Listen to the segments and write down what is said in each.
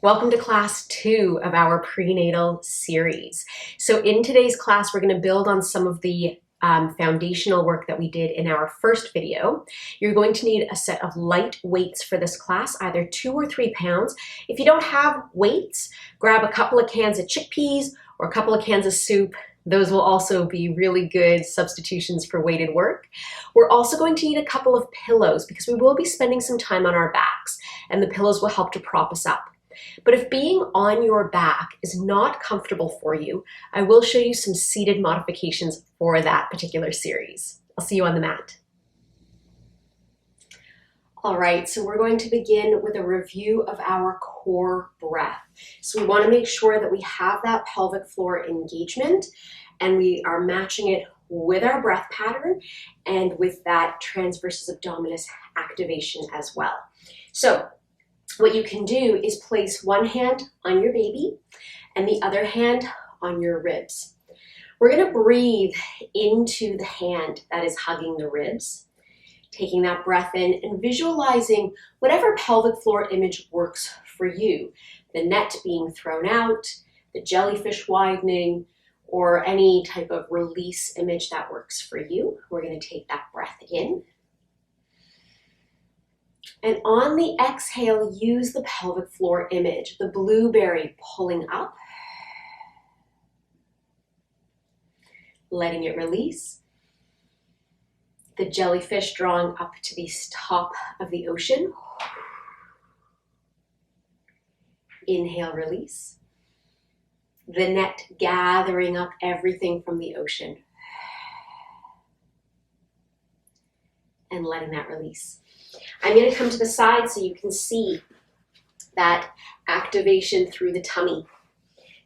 Welcome to class 2 of our prenatal series. So in today's class, we're going to build on some of the foundational work that we did in our first video. You're going to need a set of light weights for this class, either 2 or 3 pounds. If you don't have weights, grab a couple of cans of chickpeas or a couple of cans of soup. Those will also be really good substitutions for weighted work. We're also going to need a couple of pillows because we will be spending some time on our backs, and the pillows will help to prop us up. But if being on your back is not comfortable for you, I will show you some seated modifications for that particular series. I'll see you on the mat. All right, so we're going to begin with a review of our core breath. So we want to make sure that we have that pelvic floor engagement and we are matching it with our breath pattern and with that transversus abdominis activation as well. So what you can do is place one hand on your baby and the other hand on your ribs. We're going to breathe into the hand that is hugging the ribs, taking that breath in and visualizing whatever pelvic floor image works for you. The net being thrown out, the jellyfish widening, or any type of release image that works for you. We're going to take that breath in. And on the exhale, use the pelvic floor image, the blueberry pulling up, letting it release, the jellyfish drawing up to the top of the ocean. Inhale, release. The net gathering up everything from the ocean and letting that release. I'm going to come to the side so you can see that activation through the tummy.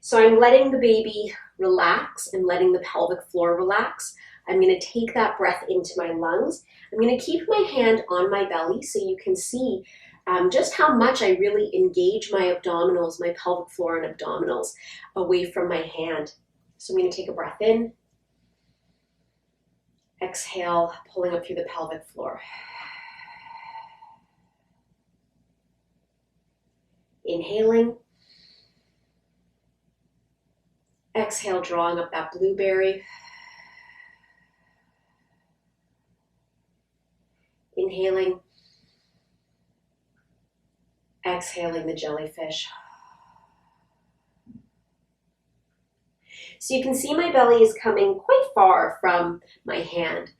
So I'm letting the baby relax and letting the pelvic floor relax. I'm going to take that breath into my lungs. I'm going to keep my hand on my belly so you can see just how much I really engage my abdominals, my pelvic floor and abdominals away from my hand. So I'm going to take a breath in. Exhale, pulling up through the pelvic floor. Inhaling. Exhale, drawing up that blueberry. Inhaling. Exhaling the jellyfish. So you can see my belly is coming quite far from my hand.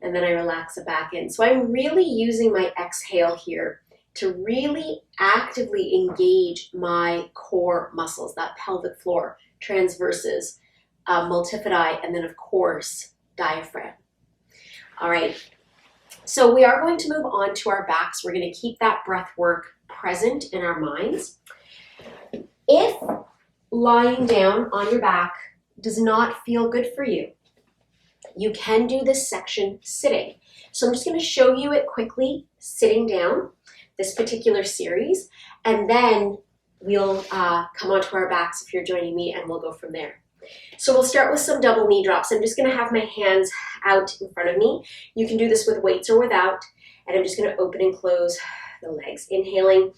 And then I relax it back in. So I'm really using my exhale here to really actively engage my core muscles, that pelvic floor, transverses, multifidi, and then of course, diaphragm. All right, so we are going to move on to our backs. We're gonna keep that breath work present in our minds. If lying down on your back does not feel good for you, you can do this section sitting. So I'm just gonna show you it quickly, sitting down, this particular series, and then we'll come onto our backs if you're joining me and we'll go from there. So we'll start with some double knee drops. I'm just gonna have my hands out in front of me. You can do this with weights or without, and I'm just gonna open and close the legs, inhaling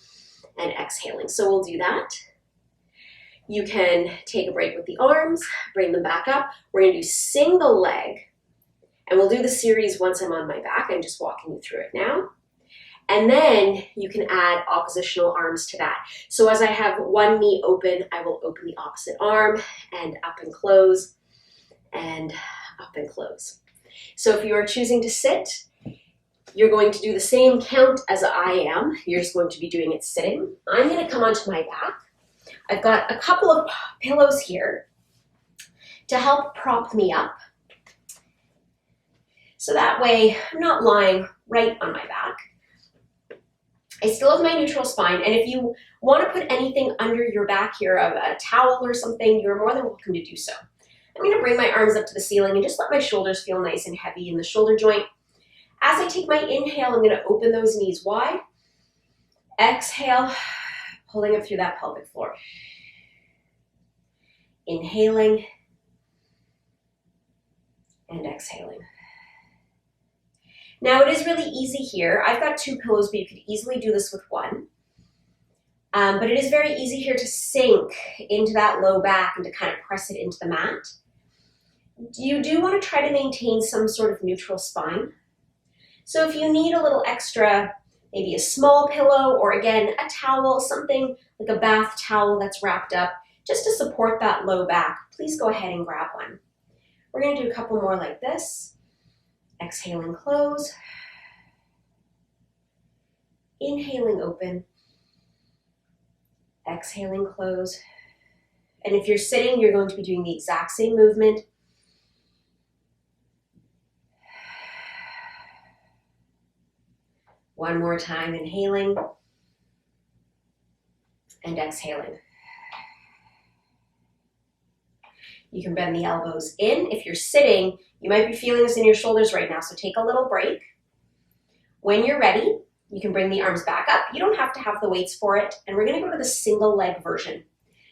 and exhaling. So we'll do that. You can take a break with the arms, bring them back up. We're gonna do single leg, and we'll do the series once I'm on my back. I'm just walking you through it now. And then you can add oppositional arms to that. So as I have one knee open, I will open the opposite arm and up and close and up and close. So if you are choosing to sit, you're going to do the same count as I am. You're just going to be doing it sitting. I'm going to come onto my back. I've got a couple of pillows here to help prop me up. So that way I'm not lying right on my back. I still have my neutral spine, and if you want to put anything under your back here, a towel or something, you're more than welcome to do so. I'm going to bring my arms up to the ceiling and just let my shoulders feel nice and heavy in the shoulder joint. As I take my inhale, I'm going to open those knees wide. Exhale, pulling up through that pelvic floor. Inhaling and exhaling. Now it is really easy here. I've got 2 pillows, but you could easily do this with one. But it is very easy here to sink into that low back and to kind of press it into the mat. You do want to try to maintain some sort of neutral spine. So if you need a little extra, maybe a small pillow, or again, a towel, something like a bath towel that's wrapped up, just to support that low back, please go ahead and grab one. We're going to do a couple more like this. Exhaling, close. Inhaling, open. Exhaling, close. And if you're sitting, you're going to be doing the exact same movement. One more time, inhaling and exhaling. You can bend the elbows in. If you're sitting, you might be feeling this in your shoulders right now, so take a little break. When you're ready, you can bring the arms back up. You don't have to have the weights for it, and we're gonna go to the single leg version.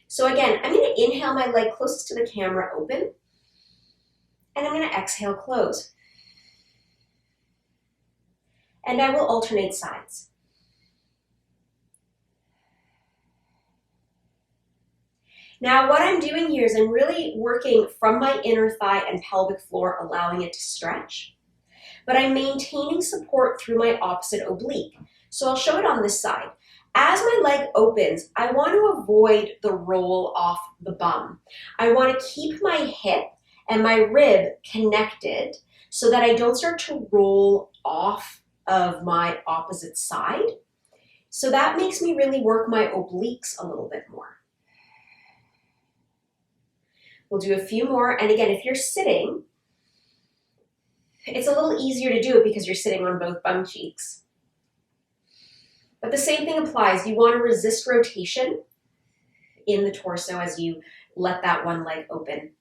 So again, I'm gonna inhale my leg closest to the camera open, and I'm gonna exhale, close. And I will alternate sides. Now what I'm doing here is I'm really working from my inner thigh and pelvic floor, allowing it to stretch, but I'm maintaining support through my opposite oblique. So I'll show it on this side. As my leg opens, I want to avoid the roll off the bum. I want to keep my hip and my rib connected so that I don't start to roll off of my opposite side. So that makes me really work my obliques a little bit more. We'll do a few more. And again, if you're sitting, it's a little easier to do it because you're sitting on both bum cheeks. But the same thing applies. You want to resist rotation in the torso as you let that one leg open.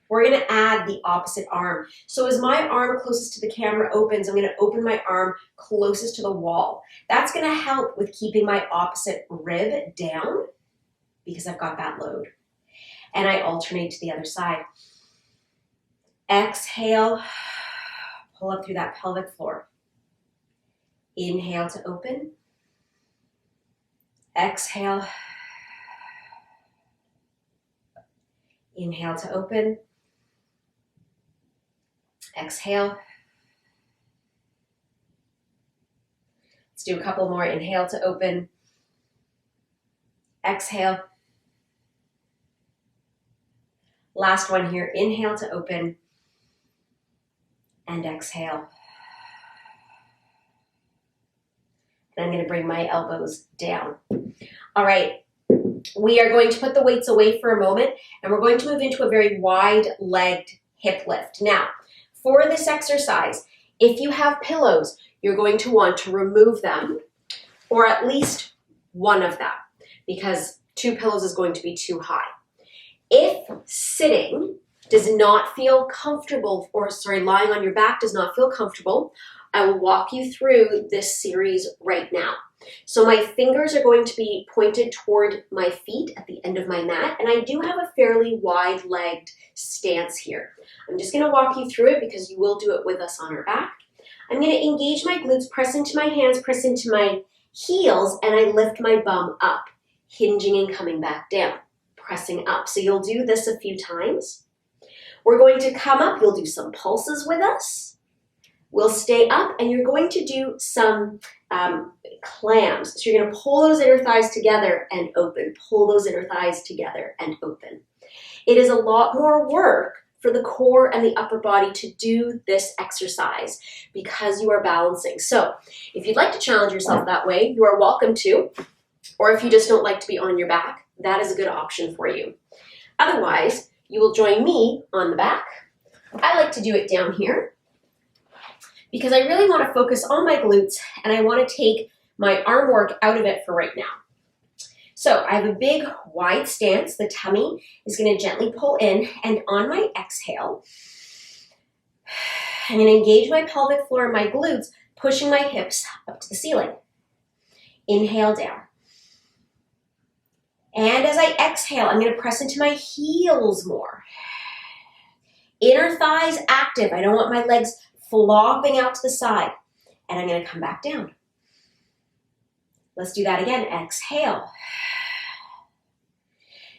We're going to add the opposite arm. So as my arm closest to the camera opens, I'm going to open my arm closest to the wall. That's going to help with keeping my opposite rib down because I've got that load. And I alternate to the other side. Exhale, pull up through that pelvic floor. Inhale to open. Exhale. Inhale to open. Exhale. Let's do a couple more. Inhale to open. Exhale. Last one here. Inhale to open. And exhale. And I'm going to bring my elbows down. All right. We are going to put the weights away for a moment, and we're going to move into a very wide-legged hip lift. Now, for this exercise, if you have pillows, you're going to want to remove them, or at least one of them, because 2 pillows is going to be too high. If sitting does not feel comfortable, or lying on your back does not feel comfortable, I will walk you through this series right now. So my fingers are going to be pointed toward my feet at the end of my mat, and I do have a fairly wide-legged stance here. I'm just going to walk you through it because you will do it with us on our back. I'm going to engage my glutes, press into my hands, press into my heels, and I lift my bum up, hinging and coming back down, pressing up. So you'll do this a few times. We're going to come up, you'll do some pulses with us. We'll stay up, and you're going to do some clams. So you're going to pull those inner thighs together and open, pull those inner thighs together and open. It is a lot more work for the core and the upper body to do this exercise because you are balancing. So if you'd like to challenge yourself that way, you are welcome to, or if you just don't like to be on your back, that is a good option for you. Otherwise, you will join me on the back. I like to do it down here, because I really want to focus on my glutes and I want to take my arm work out of it for right now. So I have a big wide stance. The tummy is going to gently pull in, and on my exhale, I'm going to engage my pelvic floor and my glutes, pushing my hips up to the ceiling. Inhale down. And as I exhale, I'm going to press into my heels more. Inner thighs active. I don't want my legs flopping out to the side. And I'm going to come back down. Let's do that again. Exhale.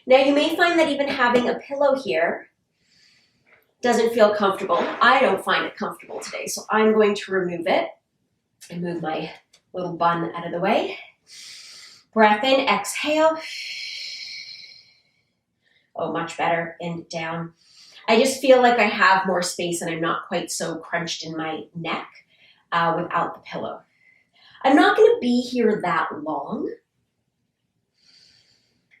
Now you may find that even having a pillow here doesn't feel comfortable. I don't find it comfortable today, so I'm going to remove it and move my little bun out of the way. Breath in, exhale. Oh, much better, and down. I just feel like I have more space and I'm not quite so crunched in my neck without the pillow. I'm not going to be here that long,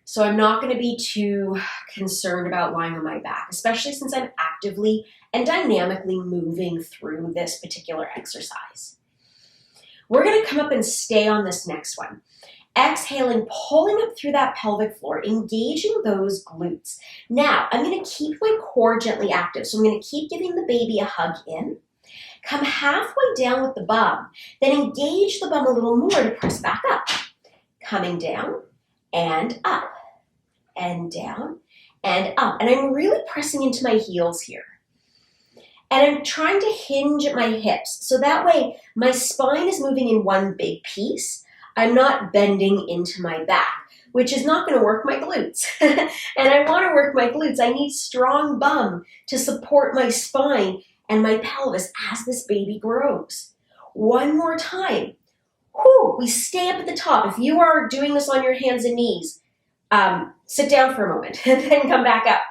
so I'm not going to be too concerned about lying on my back, especially since I'm actively and dynamically moving through this particular exercise. We're going to come up and stay on this next one. Exhaling, pulling up through that pelvic floor, engaging those glutes. Now, I'm going to keep my core gently active, so I'm going to keep giving the baby a hug in. Come halfway down with the bum, then engage the bum a little more to press back up. Coming down and up and down and up. And I'm really pressing into my heels here. And I'm trying to hinge at my hips, so that way my spine is moving in one big piece. I'm not bending into my back, which is not going to work my glutes. And I want to work my glutes. I need strong bum to support my spine and my pelvis as this baby grows. One more time. Whew, we stay up at the top. If you are doing this on your hands and knees, sit down for a moment and then come back up.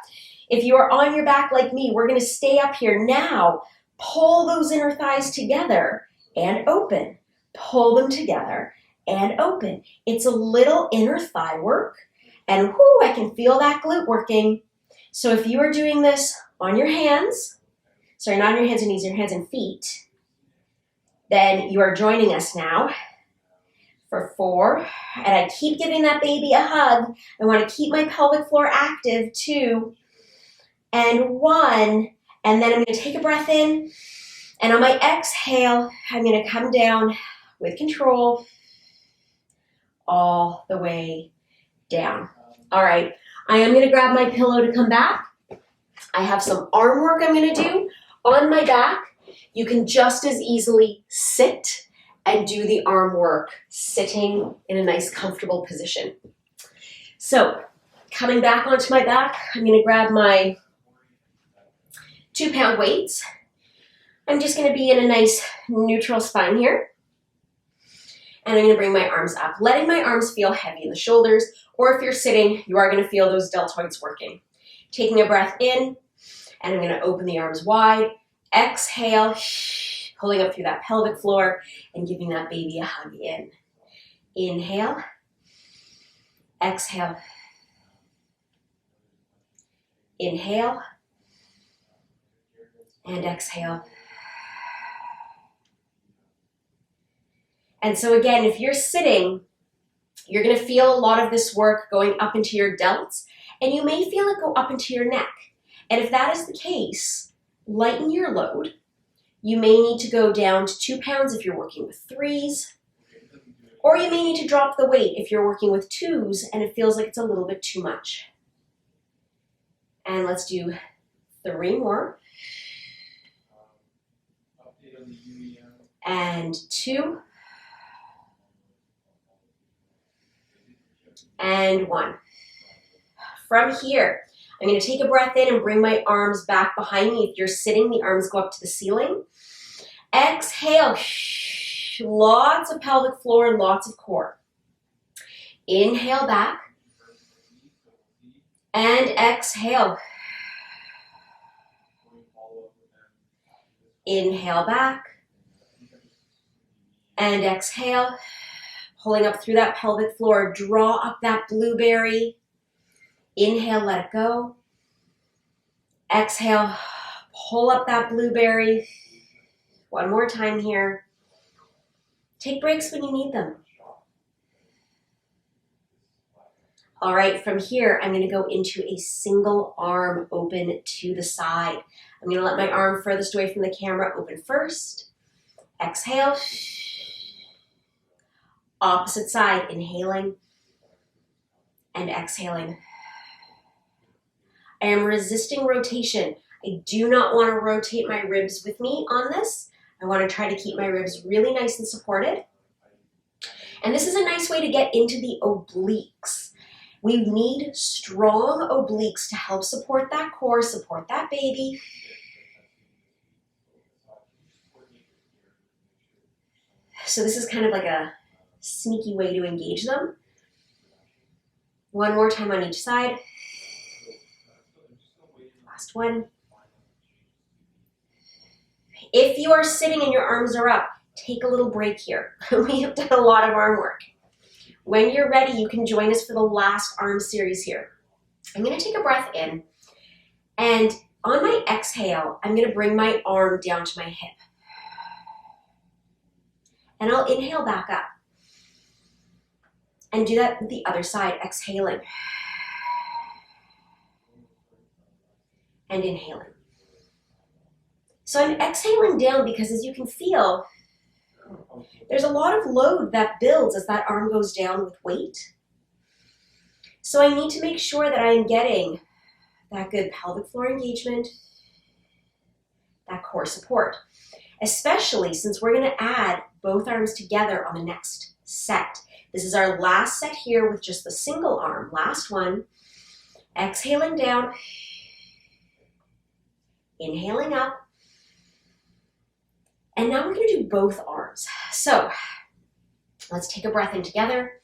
If you are on your back like me, we're going to stay up here. Now, pull those inner thighs together and open. Pull them together and open. It's a little inner thigh work, and whoo, I can feel that glute working. So if you are doing this on your hands, sorry, not on your hands and knees, your hands and feet, then you are joining us now for 4, and I keep giving that baby a hug. I want to keep my pelvic floor active, 2, and 1, and then I'm going to take a breath in, and on my exhale, I'm going to come down with control all the way down. All right, I am going to grab my pillow to come back. I have some arm work I'm going to do on my back. You can just as easily sit and do the arm work sitting in a nice comfortable position. So coming back onto my back, I'm going to grab my 2-pound weights. I'm just going to be in a nice neutral spine here. And I'm going to bring my arms up, letting my arms feel heavy in the shoulders, or if you're sitting, you are going to feel those deltoids working. Taking a breath in, and I'm going to open the arms wide. Exhale, pulling up through that pelvic floor and giving that baby a hug in. Inhale, exhale, inhale, and exhale. And so again, if you're sitting, you're going to feel a lot of this work going up into your delts, and you may feel it go up into your neck. And if that is the case, lighten your load. You may need to go down to 2 pounds if you're working with 3s, or you may need to drop the weight if you're working with 2s and it feels like it's a little bit too much. And let's do 3 more. And 2. And 1. From here, I'm going to take a breath in and bring my arms back behind me. If you're sitting, the arms go up to the ceiling. Exhale. Lots of pelvic floor and lots of core. Inhale back. And exhale. Inhale back. And exhale. Pulling up through that pelvic floor, draw up that blueberry. Inhale, let it go. Exhale, pull up that blueberry. One more time here. Take breaks when you need them. All right, from here, I'm gonna go into a single arm open to the side. I'm gonna let my arm furthest away from the camera open first. Exhale. Opposite side, inhaling and exhaling. I am resisting rotation. I do not want to rotate my ribs with me on this. I want to try to keep my ribs really nice and supported. And this is a nice way to get into the obliques. We need strong obliques to help support that core, support that baby. So this is kind of like a sneaky way to engage them. One more time on each side. Last one. If you are sitting and your arms are up, take a little break here. We have done a lot of arm work. When you're ready, you can join us for the last arm series here. I'm going to take a breath in, and on my exhale, I'm going to bring my arm down to my hip. And I'll inhale back up. And do that with the other side, exhaling. And inhaling. So I'm exhaling down because, as you can feel, there's a lot of load that builds as that arm goes down with weight. So I need to make sure that I am getting that good pelvic floor engagement, that core support, especially since we're going to add both arms together on the next set. This is our last set here with just the single arm. Last one. Exhaling down, inhaling up. And now we're going to do both arms. So let's take a breath in together.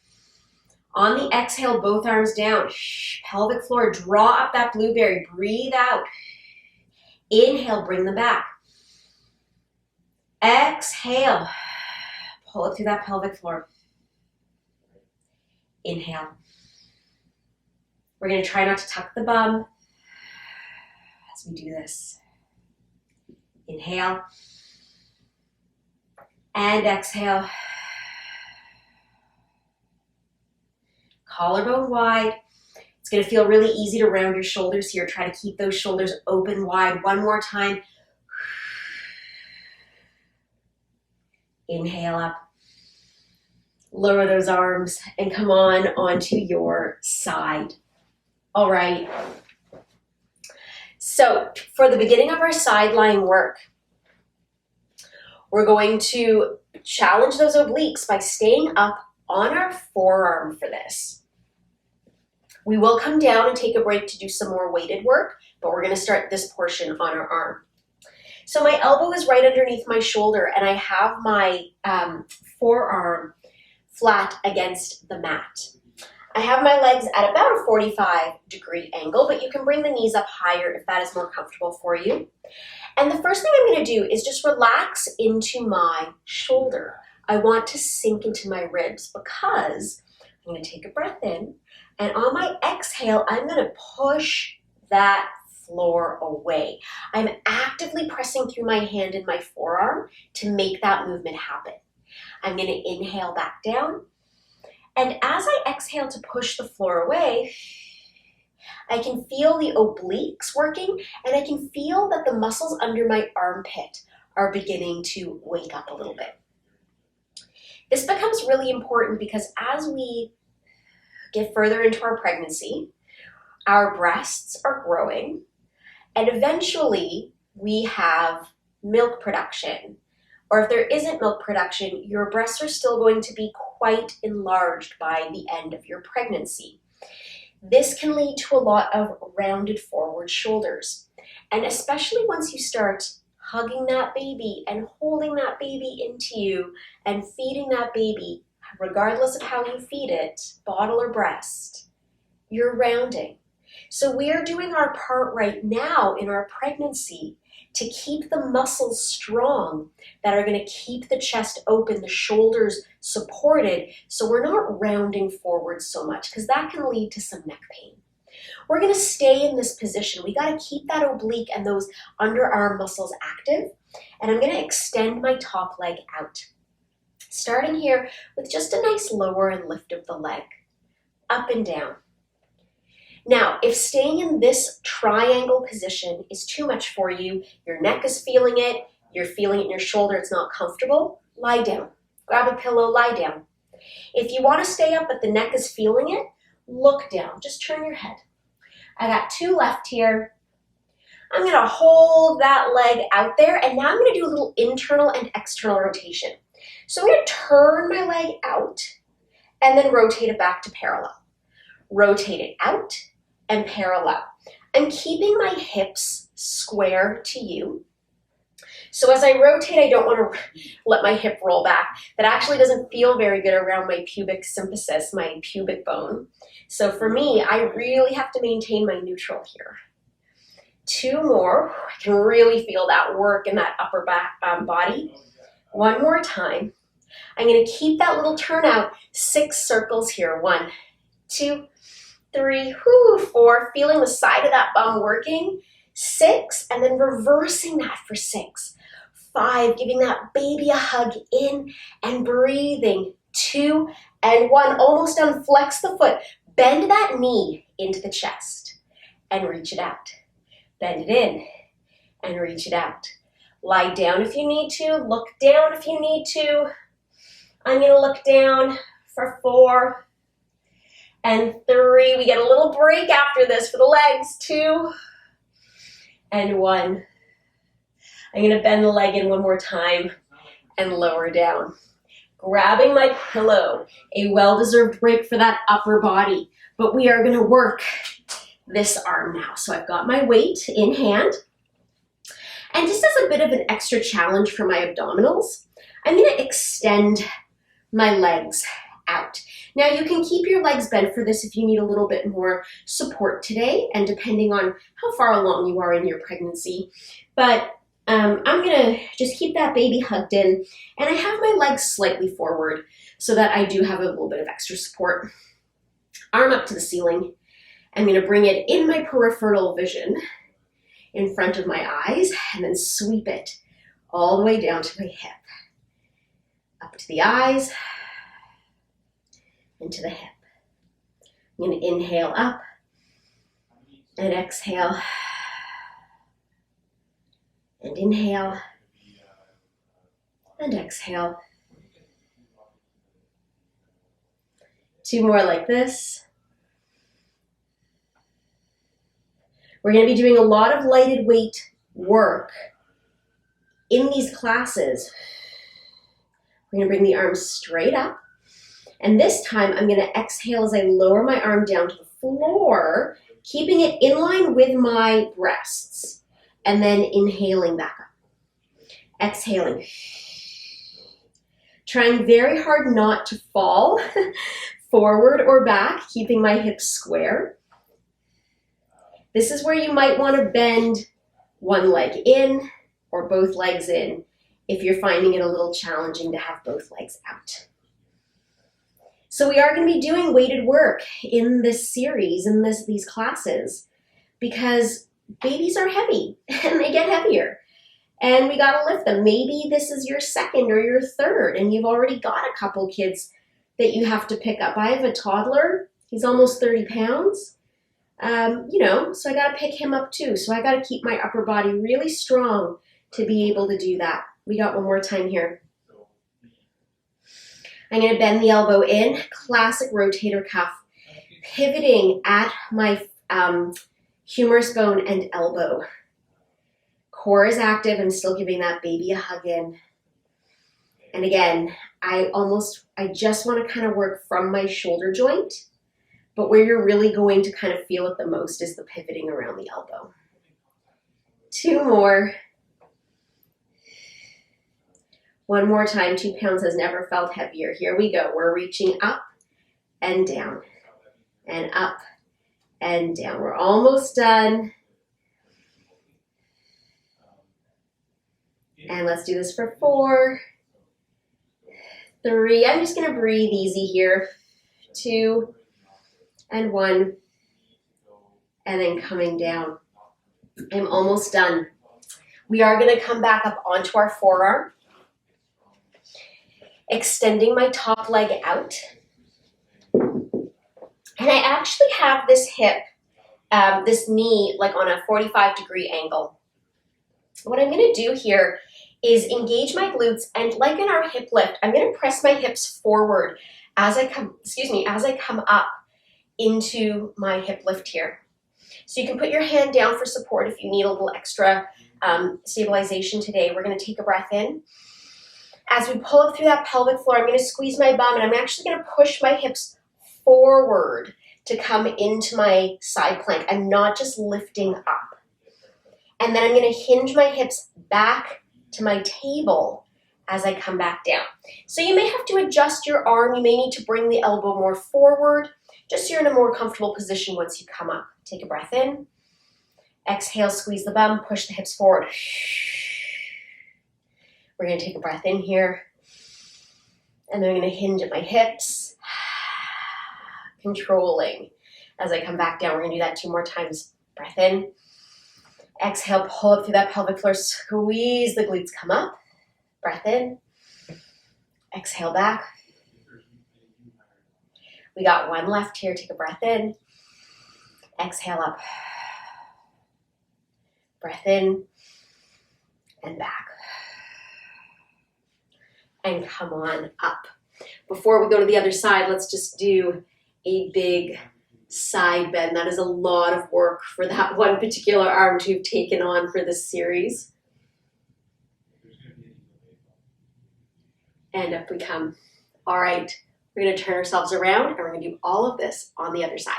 On the exhale, both arms down. Pelvic floor, draw up that blueberry. Breathe out. Inhale, bring them back. Exhale, pull it through that pelvic floor. Inhale. We're going to try not to tuck the bum as we do this. Inhale. And exhale. Collarbone wide. It's going to feel really easy to round your shoulders here. Try to keep those shoulders open wide. One more time. Inhale up. Lower those arms and come on onto your side. All right. So for the beginning of our sideline work, we're going to challenge those obliques by staying up on our forearm for this. We will come down and take a break to do some more weighted work, but we're going to start this portion on our arm. So my elbow is right underneath my shoulder, and I have my forearm flat against the mat. I have my legs at about a 45-degree angle, but you can bring the knees up higher if that is more comfortable for you. And the first thing I'm going to do is just relax into my shoulder. I want to sink into my ribs because I'm going to take a breath in, and on my exhale, I'm going to push that floor away. I'm actively pressing through my hand and my forearm to make that movement happen. I'm going to inhale back down, and as I exhale to push the floor away, I can feel the obliques working, and I can feel that the muscles under my armpit are beginning to wake up a little bit. This becomes really important because as we get further into our pregnancy, our breasts are growing, and eventually we have milk production. Or if there isn't milk production, your breasts are still going to be quite enlarged by the end of your pregnancy. This can lead to a lot of rounded forward shoulders. And especially once you start hugging that baby and holding that baby into you and feeding that baby, regardless of how you feed it, bottle or breast, you're rounding. So we are doing our part right now in our pregnancy to keep the muscles strong that are going to keep the chest open, the shoulders supported, so we're not rounding forward so much, because that can lead to some neck pain. We're going to stay in this position. We got to keep that oblique and those underarm muscles active, and I'm going to extend my top leg out. Starting here with just a nice lower and lift of the leg, up and down. Now, if staying in this triangle position is too much for you, your neck is feeling it, you're feeling it in your shoulder, it's not comfortable, lie down. Grab a pillow, lie down. If you want to stay up but the neck is feeling it, look down, just turn your head. I got two left here. I'm going to hold that leg out there, and now I'm going to do a little internal and external rotation. So I'm going to turn my leg out, and then rotate it back to parallel. Rotate it out and parallel. I'm keeping my hips square to you. So as I rotate, I don't want to let my hip roll back. That actually doesn't feel very good around my pubic symphysis, my pubic bone. So for me, I really have to maintain my neutral here. 2 more. I can really feel that work in that upper back body. 1 more time. I'm going to keep that little turnout. 6 circles here. 1, 2, 3, 4. Feeling the side of that bum working. 6, and then reversing that for 6. 5, giving that baby a hug in and breathing. 2 and 1. Almost done. Flex the foot. Bend that knee into the chest and reach it out. Bend it in and reach it out. Lie down if you need to. Look down if you need to. I'm going to look down for 4 and 3. We get a little break after this for the legs. 2 and 1. I'm going to bend the leg in 1 more time and lower down. Grabbing my pillow. A well-deserved break for that upper body. But we are going to work this arm now. So I've got my weight in hand. And just as a bit of an extra challenge for my abdominals, I'm going to extend my legs out. Now you can keep your legs bent for this if you need a little bit more support today, and depending on how far along you are in your pregnancy. But I'm going to just keep that baby hugged in, and I have my legs slightly forward so that I do have a little bit of extra support. Arm up to the ceiling. I'm going to bring it in my peripheral vision in front of my eyes, and then sweep it all the way down to my hip. Up to the eyes, and to the hip. I'm going to inhale up, and exhale, and inhale, and exhale. 2 more like this. We're going to be doing a lot of lighted weight work in these classes. We're going to bring the arms straight up. And this time I'm going to exhale as I lower my arm down to the floor, keeping it in line with my breasts. And then inhaling back up. Exhaling. Trying very hard not to fall forward or back, keeping my hips square. This is where you might want to bend 1 leg in or both legs in if you're finding it a little challenging to have both legs out. So we are going to be doing weighted work in this series, in these classes, because babies are heavy and they get heavier and we got to lift them. Maybe this is your 2nd or your 3rd and you've already got a couple kids that you have to pick up. I have a toddler. He's almost 30 pounds. So I got to pick him up too. So I got to keep my upper body really strong to be able to do that. We got 1 more time here. I'm going to bend the elbow in, classic rotator cuff, pivoting at my humerus bone and elbow. Core is active. I'm still giving that baby a hug in. And again, I just want to kind of work from my shoulder joint, but where you're really going to kind of feel it the most is the pivoting around the elbow. 2 more. 1 more time. 2 pounds has never felt heavier. Here we go. We're reaching up and down and up and down. We're almost done. And let's do this for 4, 3. I'm just going to breathe easy here. 2 and 1. And then coming down. I'm almost done. We are going to come back up onto our forearm. Extending my top leg out. And I actually have this hip, this knee, like on a 45-degree angle. What I'm going to do here is engage my glutes, and like in our hip lift, I'm going to press my hips forward as I come up into my hip lift here. So you can put your hand down for support if you need a little extra stabilization today. We're going to take a breath in. As we pull up through that pelvic floor, I'm going to squeeze my bum, and I'm actually going to push my hips forward to come into my side plank. I'm not just lifting up. And then I'm going to hinge my hips back to my table as I come back down. So you may have to adjust your arm. You may need to bring the elbow more forward, just so you're in a more comfortable position once you come up. Take a breath in. Exhale, squeeze the bum, push the hips forward. We're going to take a breath in here. And then I'm going to hinge at my hips. Controlling. As I come back down, we're going to do that 2 more times. Breath in. Exhale, pull up through that pelvic floor. Squeeze the glutes, come up. Breath in. Exhale back. We got 1 left here. Take a breath in. Exhale up. Breath in. And back. And come on up. Before we go to the other side, let's just do a big side bend. That is a lot of work for that one particular arm to have taken on for this series. And up we come. All right, we're going to turn ourselves around and we're going to do all of this on the other side.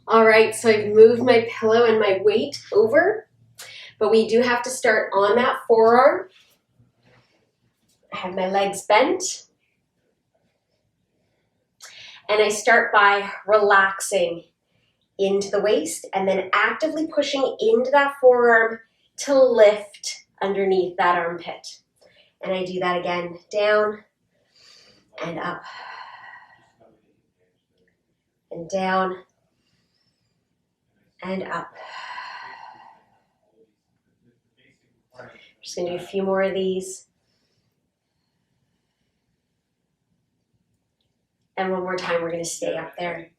All right, so I've moved my pillow and my weight over. But we do have to start on that forearm. I have my legs bent. And I start by relaxing into the waist and then actively pushing into that forearm to lift underneath that armpit. And I do that again, down and up and down and up. Just going to do a few more of these. And one more time, we're going to stay up there.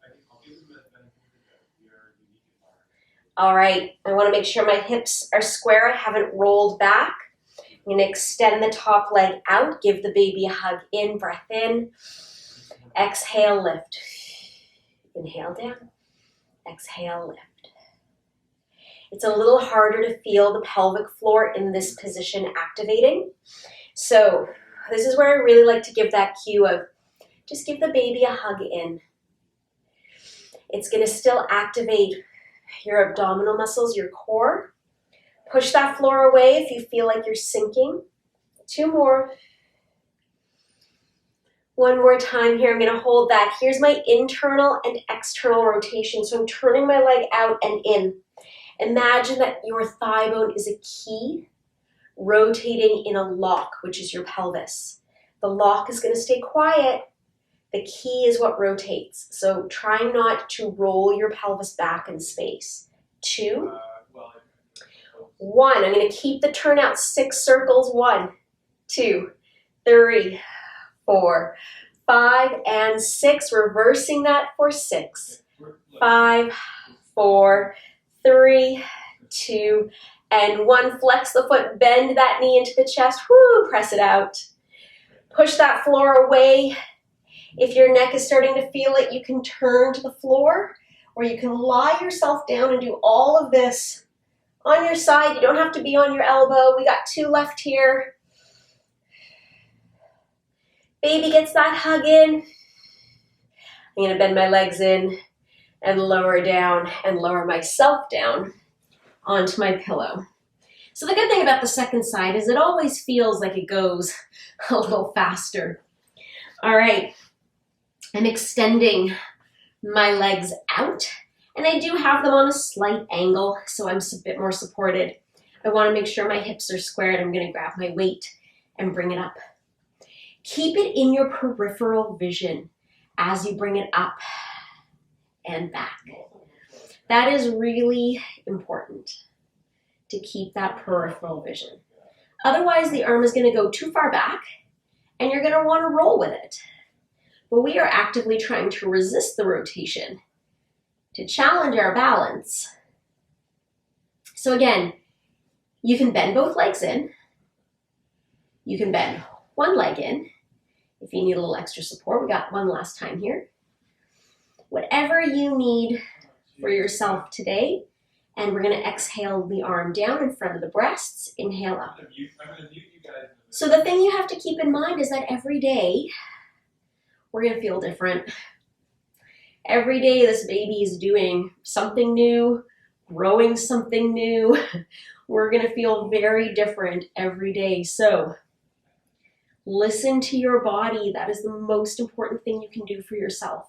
All right, I want to make sure my hips are square. I haven't rolled back. I'm going to extend the top leg out, give the baby a hug in, breath in. Exhale, lift. Inhale down. Exhale, lift. It's a little harder to feel the pelvic floor in this position activating. So this is where I really like to give that cue of just give the baby a hug in. It's going to still activate your abdominal muscles, your core. Push that floor away if you feel like you're sinking. 2 more. 1 more time here. I'm going to hold that. Here's my internal and external rotation. So I'm turning my leg out and in. Imagine that your thigh bone is a key rotating in a lock, which is your pelvis. The lock is going to stay quiet. The key is what rotates. So try not to roll your pelvis back in space. 2. 1. I'm going to keep the turn out 6 circles. 1, 2, 3, 4, 5, and 6. Reversing that for 6, 5, 4, 3, 2, and 1. Flex the foot, bend that knee into the chest. Woo, press it out. Push that floor away. If your neck is starting to feel it, you can turn to the floor, or you can lie yourself down and do all of this on your side. You don't have to be on your elbow. We got 2 left here. Baby gets that hug in. I'm going to bend my legs in and lower down and lower myself down onto my pillow. So the good thing about the second side is it always feels like it goes a little faster. All right, I'm extending my legs out, and I do have them on a slight angle, so I'm a bit more supported. I want to make sure my hips are square, and I'm going to grab my weight and bring it up. Keep it in your peripheral vision as you bring it up and back. That is really important, to keep that peripheral vision. Otherwise, the arm is going to go too far back, and you're going to want to roll with it. But we are actively trying to resist the rotation, to challenge our balance. So again, you can bend both legs in. You can bend one leg in. If you need a little extra support, we got one last time here. Whatever you need for yourself today, And we're going to exhale the arm down in front of the breasts, inhale up. So the thing you have to keep in mind is that every day we're going to feel different. Every day this baby is doing something new, growing something new. We're going to feel very different every day. So listen to your body. That is the most important thing you can do for yourself.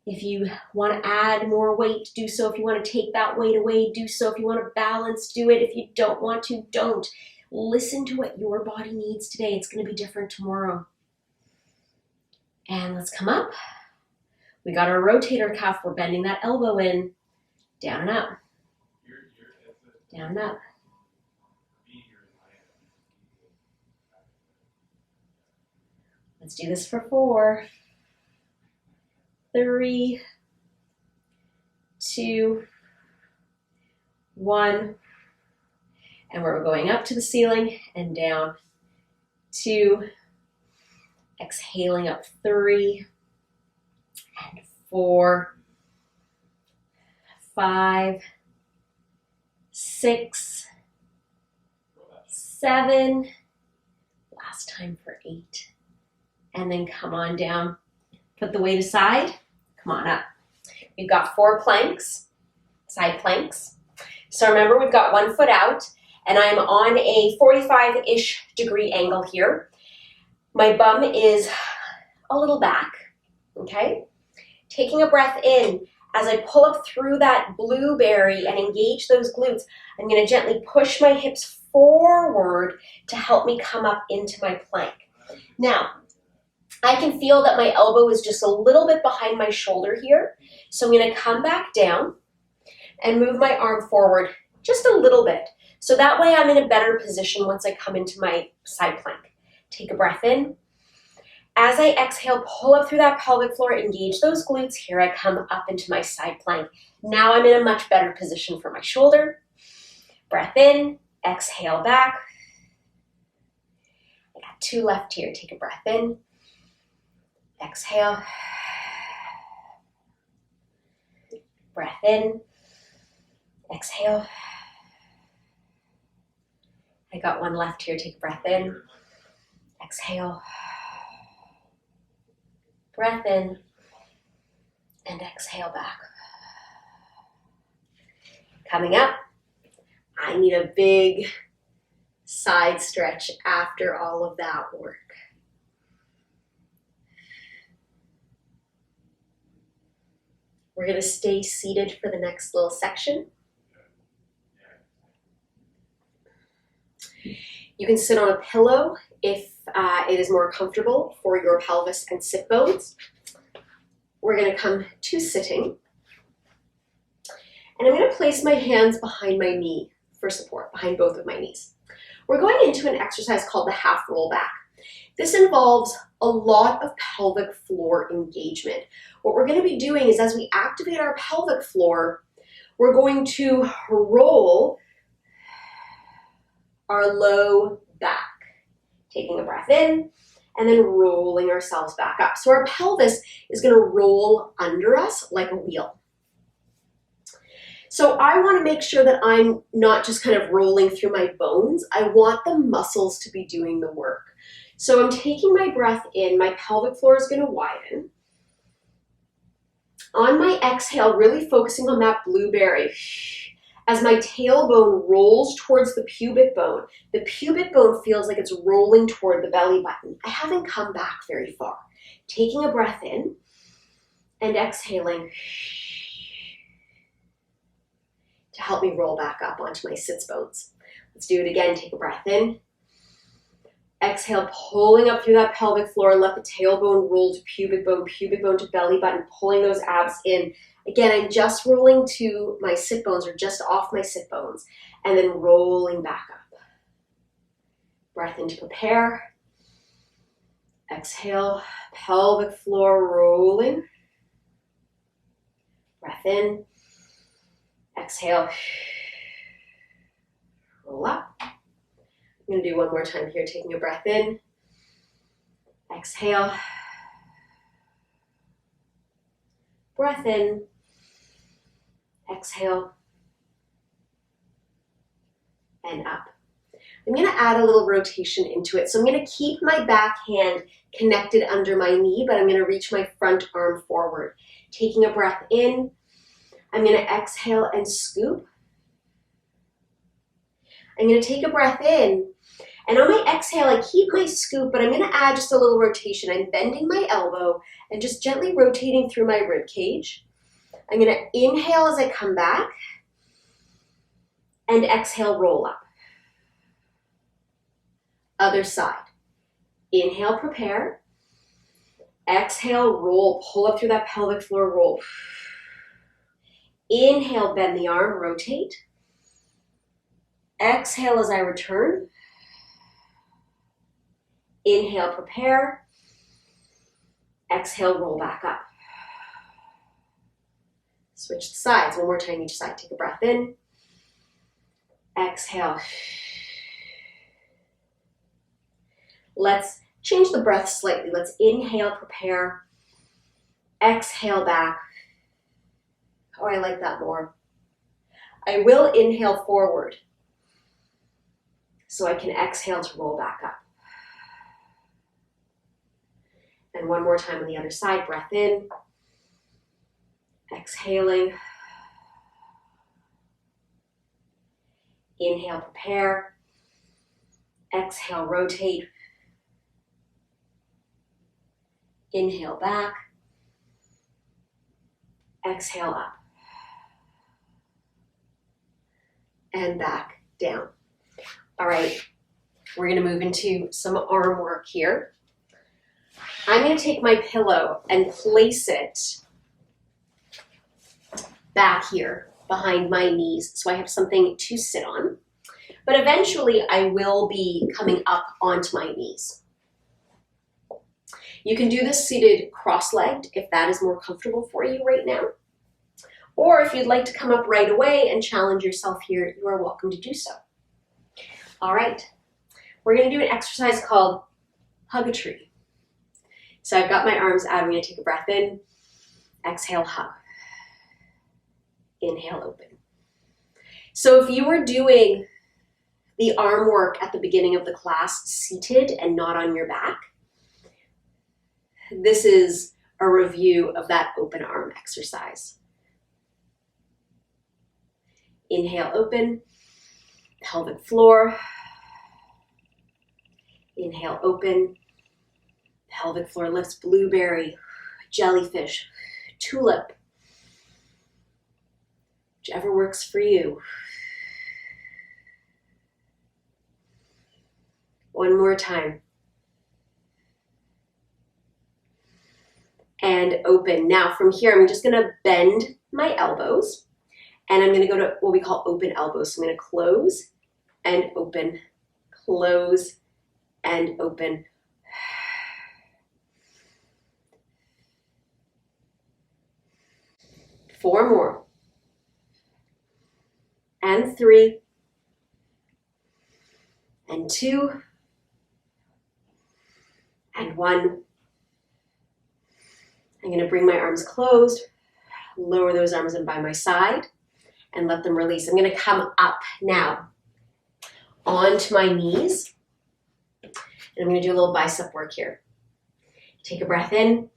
If you want to add more weight, do so. If you want to take that weight away, do so. If you want to balance, do it. If you don't want to, don't. Listen to what your body needs today. It's going to be different tomorrow. And let's come up. We got our rotator cuff. We're bending that elbow in. Down and up. Down and up. Let's do this for 4, 3, 2, 1. And we're going up to the ceiling and down. 2. Exhaling up 3 and 4, 5, 6, 7. Last time for 8. And then come on down. Put the weight aside. Come on up. We've got 4 planks, side planks. So remember, we've got 1 foot out, and I'm on a 45-ish degree angle here. My bum is a little back, okay? Taking a breath in. As I pull up through that blueberry and engage those glutes, I'm going to gently push my hips forward to help me come up into my plank. Now, I can feel that my elbow is just a little bit behind my shoulder here. So I'm going to come back down and move my arm forward just a little bit. So that way I'm in a better position once I come into my side plank. Take a breath in. As I exhale, pull up through that pelvic floor, engage those glutes. Here I come up into my side plank. Now I'm in a much better position for my shoulder. Breath in, exhale back. I got 2 left here. Take a breath in. Exhale. Breath in. Exhale. I got 1 left here. Take a breath in. Exhale. Breath in. And exhale back. Coming up, I need a big side stretch after all of that work. We're going to stay seated for the next little section. You can sit on a pillow if it is more comfortable for your pelvis and sit bones. We're going to come to sitting. And I'm going to place my hands behind my knee for support, behind both of my knees. We're going into an exercise called the half roll back. This involves a lot of pelvic floor engagement. What we're going to be doing is, as we activate our pelvic floor, we're going to roll our low back. Taking a breath in and then rolling ourselves back up. So our pelvis is going to roll under us like a wheel. So I want to make sure that I'm not just kind of rolling through my bones. I want the muscles to be doing the work. So I'm taking my breath in, my pelvic floor is going to widen. On my exhale, really focusing on that blueberry. As my tailbone rolls towards the pubic bone feels like it's rolling toward the belly button. I haven't come back very far. Taking a breath in and exhaling to help me roll back up onto my sits bones. Let's do it again. Take a breath in. Exhale, pulling up through that pelvic floor. Let the tailbone roll to pubic bone to belly button, pulling those abs in. Again, I'm just rolling to my sit bones or just off my sit bones and then rolling back up. Breath in to prepare. Exhale, pelvic floor rolling. Breath in. Exhale. Roll up. I'm going to do one more time here, taking a breath in. Exhale. Breath in. Exhale. and up. I'm going to add a little rotation into it. So I'm going to keep my back hand connected under my knee, but I'm going to reach my front arm forward. Taking a breath in, I'm going to exhale and scoop. I'm going to take a breath in, and on my exhale, I keep my scoop, but I'm going to add just a little rotation. I'm bending my elbow and just gently rotating through my rib cage. I'm going to inhale as I come back, and exhale, roll up. Other side. Inhale, prepare. Exhale, roll, pull up through that pelvic floor, roll. Inhale, bend the arm, rotate. Exhale as I return. Inhale, prepare. Exhale, roll back up. Switch the sides. One more time each side. Take a breath in. Exhale. Let's change the breath slightly. Let's inhale, prepare. Exhale back. Oh, I like that more. I will inhale forward so I can exhale to roll back up. And one more time on the other side. Breath in. Exhaling. Inhale, prepare. Exhale, rotate. Inhale back. Exhale up. And back down. All right, we're going to move into some arm work here. I'm going to take my pillow and place it back here behind my knees so I have something to sit on. But eventually I will be coming up onto my knees. You can do this seated cross-legged if that is more comfortable for you right now. Or if you'd like to come up right away and challenge yourself here, you are welcome to do so. All right, we're going to do an exercise called Hug a Tree. So I've got my arms out. I'm going to take a breath in. Exhale, hug. Inhale, open. So if you were doing the arm work at the beginning of the class seated and not on your back, this is a review of that open arm exercise. Inhale, open, pelvic floor. Inhale, open, pelvic floor lifts, blueberry, jellyfish, tulip, whichever works for you. One more time. And open. Now from here, I'm just going to bend my elbows and I'm going to go to what we call open elbows. So I'm going to close and open, close and open. 4 more. And 3. And 2. And 1. I'm going to bring my arms closed, lower those arms in by my side, and let them release. I'm going to come up now onto my knees, and I'm going to do a little bicep work here. Take a breath in.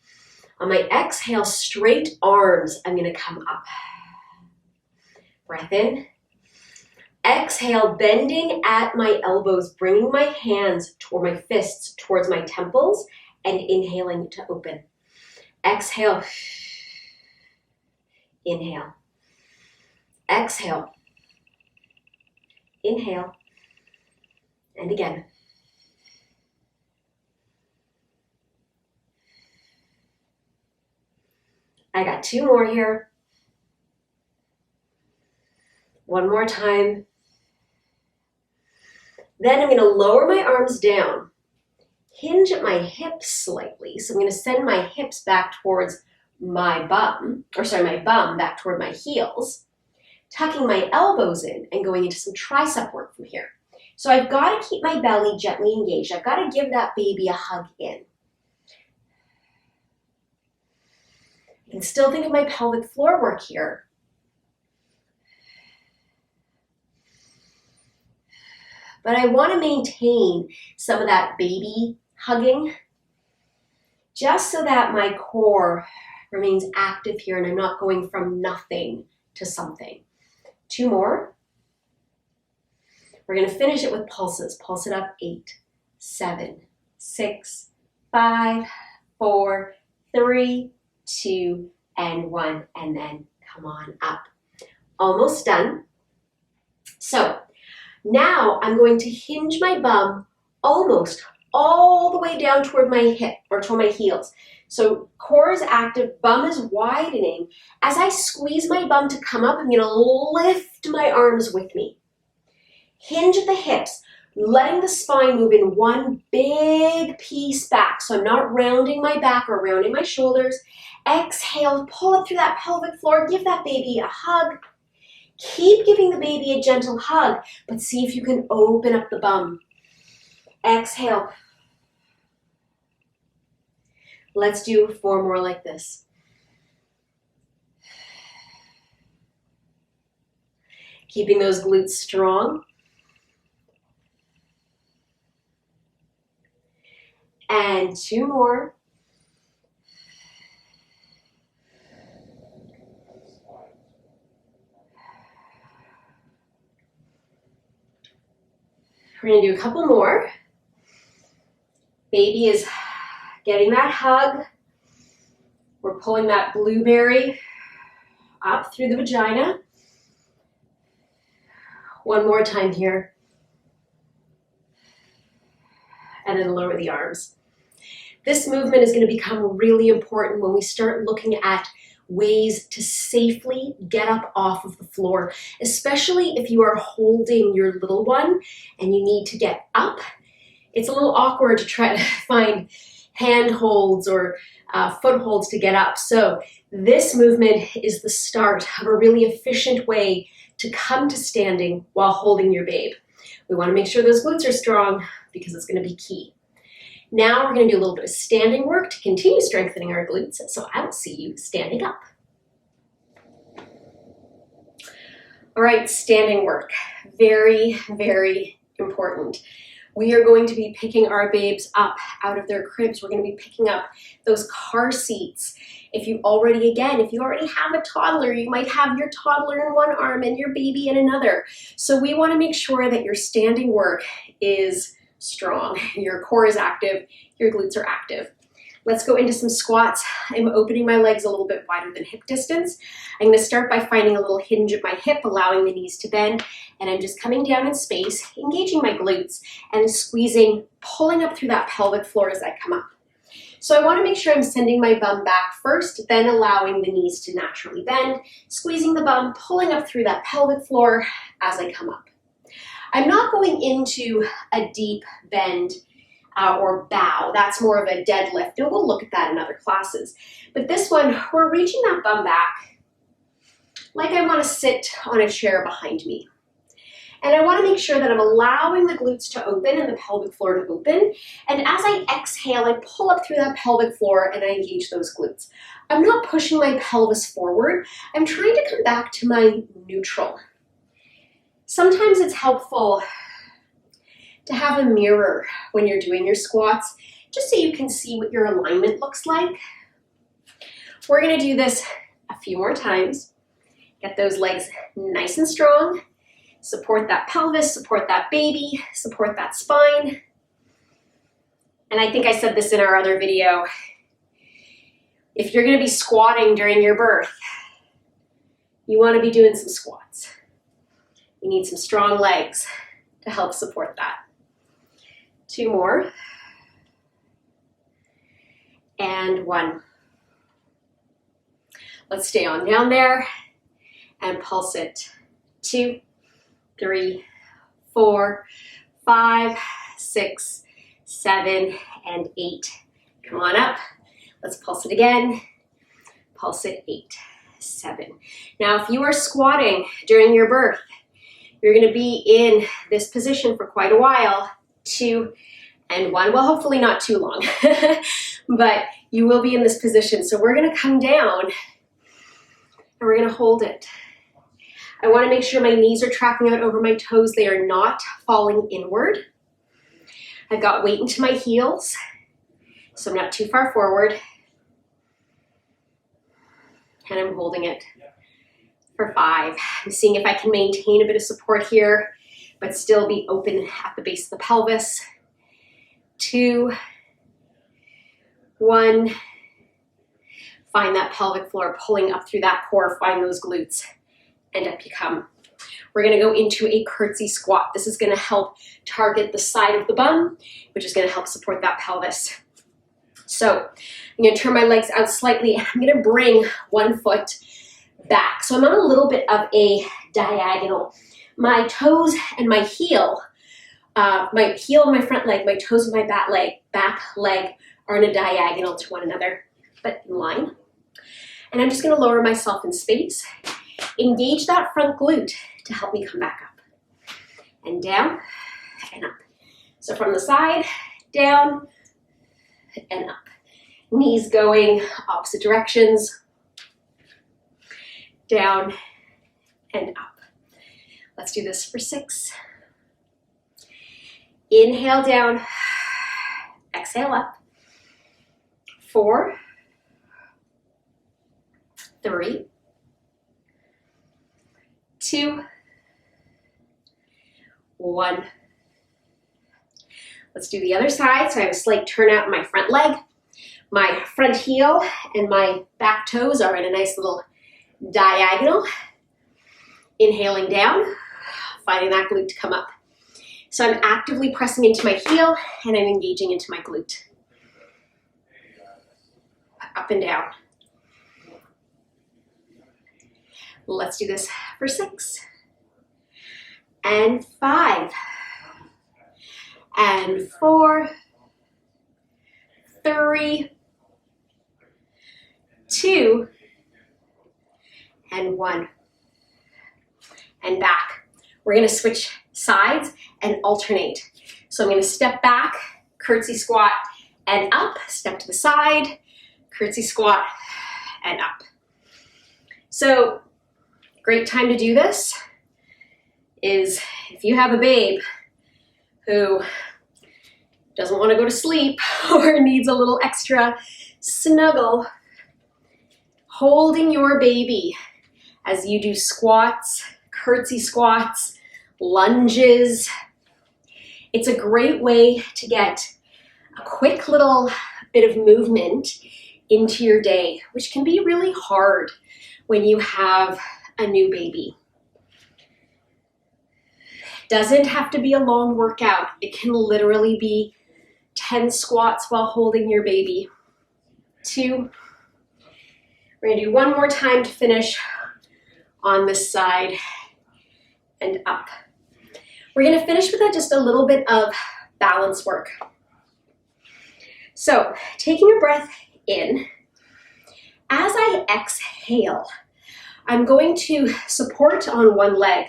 On my exhale, straight arms, I'm going to come up. Breath in. Exhale, bending at my elbows, bringing my hands toward my fists towards my temples, and inhaling to open. Exhale. Inhale. Exhale. Inhale. And again. I got 2 more here. 1 more time. Then I'm going to lower my arms down, hinge at my hips slightly. So I'm going to send my hips back towards my bum, my bum back toward my heels, tucking my elbows in and going into some tricep work from here. So I've got to keep my belly gently engaged. I've got to give that baby a hug in. I can still think of my pelvic floor work here. but I want to maintain some of that baby hugging just so that my core remains active here and I'm not going from nothing to something. 2 more. We're going to finish it with pulses. Pulse it up. 8, 7, 6, 5, 4, 3, 2, and 1. And then come on up. Almost done. So now I'm going to hinge my bum almost all the way down toward my hip or toward my heels. So core is active, bum is widening. As I squeeze my bum to come up, I'm going to lift my arms with me. Hinge at the hips, letting the spine move in one big piece back. So I'm not rounding my back or rounding my shoulders. Exhale, pull up through that pelvic floor, give that baby a hug. Keep giving the baby a gentle hug, but see if you can open up the bum. Exhale. Let's do 4 more like this. Keeping those glutes strong. And 2 more. We're going to do a couple more. Baby is getting that hug. We're pulling that blueberry up through the vagina. 1 more time here. And then lower the arms. This movement is going to become really important when we start looking at ways to safely get up off of the floor, especially if you are holding your little one and you need to get up. It's a little awkward to try to find handholds or footholds to get up. So this movement is the start of a really efficient way to come to standing while holding your babe. We want to make sure those glutes are strong because it's going to be key. Now we're going to do a little bit of standing work to continue strengthening our glutes. So I will see you standing up. All right, standing work. Very, very important. We are going to be picking our babes up out of their cribs. We're going to be picking up those car seats. If you already have a toddler, you might have your toddler in one arm and your baby in another. So we want to make sure that your standing work is strong. Your core is active, your glutes are active. Let's go into some squats. I'm opening my legs a little bit wider than hip distance. I'm going to start by finding a little hinge at my hip, allowing the knees to bend, and I'm just coming down in space, engaging my glutes, and squeezing, pulling up through that pelvic floor as I come up. So I want to make sure I'm sending my bum back first, then allowing the knees to naturally bend, squeezing the bum, pulling up through that pelvic floor as I come up. I'm not going into a deep bend or bow. That's more of a deadlift, and we'll look at that in other classes. But this one, we're reaching that bum back like I want to sit on a chair behind me. And I want to make sure that I'm allowing the glutes to open and the pelvic floor to open. And as I exhale, I pull up through that pelvic floor and I engage those glutes. I'm not pushing my pelvis forward. I'm trying to come back to my neutral. Sometimes it's helpful to have a mirror when you're doing your squats, just so you can see what your alignment looks like. We're going to do this a few more times. Get those legs nice and strong. Support that pelvis, support that baby, support that spine. And I think I said this in our other video. If you're going to be squatting during your birth, you want to be doing some squats. You need some strong legs to help support that. 2 more. And 1. Let's stay on down there and pulse it. 2, 3, 4, 5, 6, 7, and 8. Come on up. Let's pulse it again. Pulse it. 8, 7. Now, if you are squatting during your birth, you're going to be in this position for quite a while. 2 and 1. Well, hopefully not too long, but you will be in this position. So we're going to come down and we're going to hold it. I want to make sure my knees are tracking out over my toes. They are not falling inward. I've got weight into my heels, so I'm not too far forward. And I'm holding it for 5. I'm seeing if I can maintain a bit of support here, but still be open at the base of the pelvis. 2, 1. Find that pelvic floor pulling up through that core, find those glutes, and up you come. We're gonna go into a curtsy squat. This is gonna help target the side of the bum, which is gonna help support that pelvis. So I'm gonna turn my legs out slightly, and I'm gonna bring one foot back. So I'm on a little bit of a diagonal. My toes and my heel and my front leg, my toes and my back leg are in a diagonal to one another, but in line. And I'm just gonna lower myself in space, engage that front glute to help me come back up. And down and up. So from the side, down and up. Knees going opposite directions, down and up. Let's do this for 6. Inhale down, exhale up. 4, 3, 2, 1. Let's do the other side. So I have a slight turn out in my front leg. My front heel and my back toes are in a nice little diagonal. Inhaling down, finding that glute to come up. So I'm actively pressing into my heel and I'm engaging into my glute. Up and down. Let's do this for 6. And 5. And 4. 3. 2. And 1. And back. We're going to switch sides and alternate. So I'm going to step back, curtsy squat, and up. Step to the side, curtsy squat, and up. So great time to do this is if you have a babe who doesn't want to go to sleep or needs a little extra snuggle, holding your baby as you do squats, curtsy squats, lunges. It's a great way to get a quick little bit of movement into your day, which can be really hard when you have a new baby. Doesn't have to be a long workout. It can literally be 10 squats while holding your baby. 2. We're gonna do one more time to finish on this side and up. We're gonna finish with just a little bit of balance work. So taking a breath in, as I exhale, I'm going to support on one leg,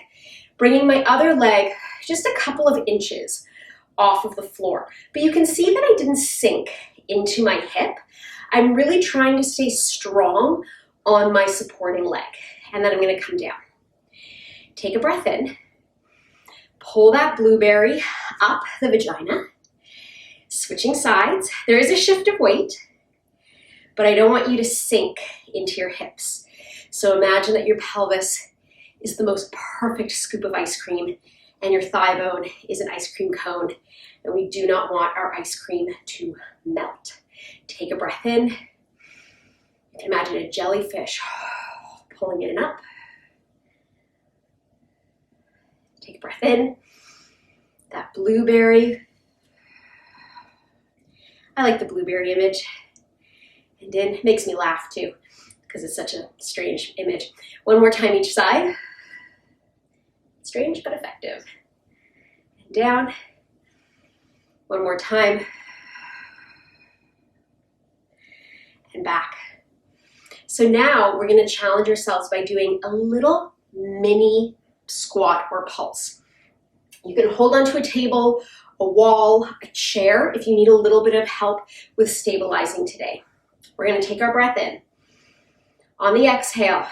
bringing my other leg just a couple of inches off of the floor. But you can see that I didn't sink into my hip. I'm really trying to stay strong on my supporting leg. And then I'm gonna come down. Take a breath in. Pull that blueberry up the vagina. Switching sides. There is a shift of weight, but I don't want you to sink into your hips. So imagine that your pelvis is the most perfect scoop of ice cream and your thigh bone is an ice cream cone, and we do not want our ice cream to melt. Take a breath in. You can imagine a jellyfish pulling in and up. Take a breath in. That blueberry. I like the blueberry image. And in, makes me laugh too, because it's such a strange image. One more time each side. Strange but effective. And down. One more time. And back. So now we're going to challenge ourselves by doing a little mini squat or pulse. You can hold onto a table, a wall, a chair if you need a little bit of help with stabilizing today. We're going to take our breath in. On the exhale,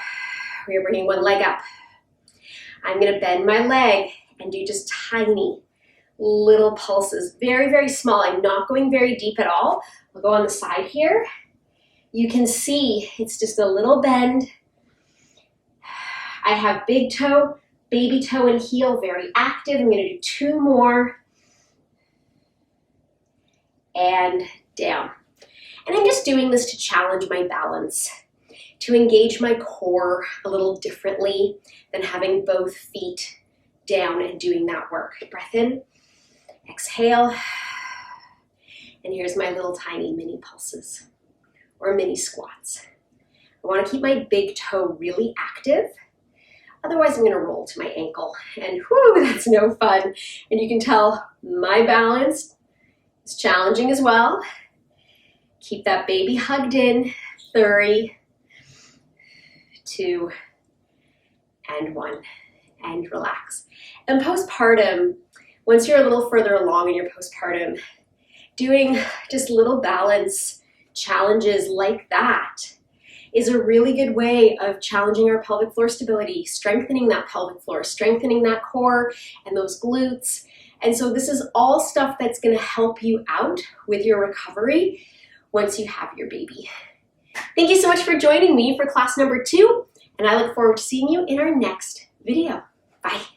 we are bringing one leg up. I'm gonna bend my leg and do just tiny little pulses, very, very small. I'm not going very deep at all. I'll go on the side here. You can see it's just a little bend. I have big toe, baby toe, and heel very active. I'm gonna do 2 more. And down. And I'm just doing this to challenge my balance, to engage my core a little differently than having both feet down and doing that work. Breath in, exhale, and here's my little tiny mini pulses or mini squats. I want to keep my big toe really active. Otherwise, I'm going to roll to my ankle, and whoo, that's no fun. And you can tell my balance is challenging as well. Keep that baby hugged in. 3, 2, and 1, and relax. And postpartum, once you're a little further along in your postpartum, doing just little balance challenges like that is a really good way of challenging our pelvic floor stability, strengthening that pelvic floor, strengthening that core and those glutes. And so this is all stuff that's going to help you out with your recovery once you have your baby. Thank you so much for joining me for class number 2, and I look forward to seeing you in our next video. Bye.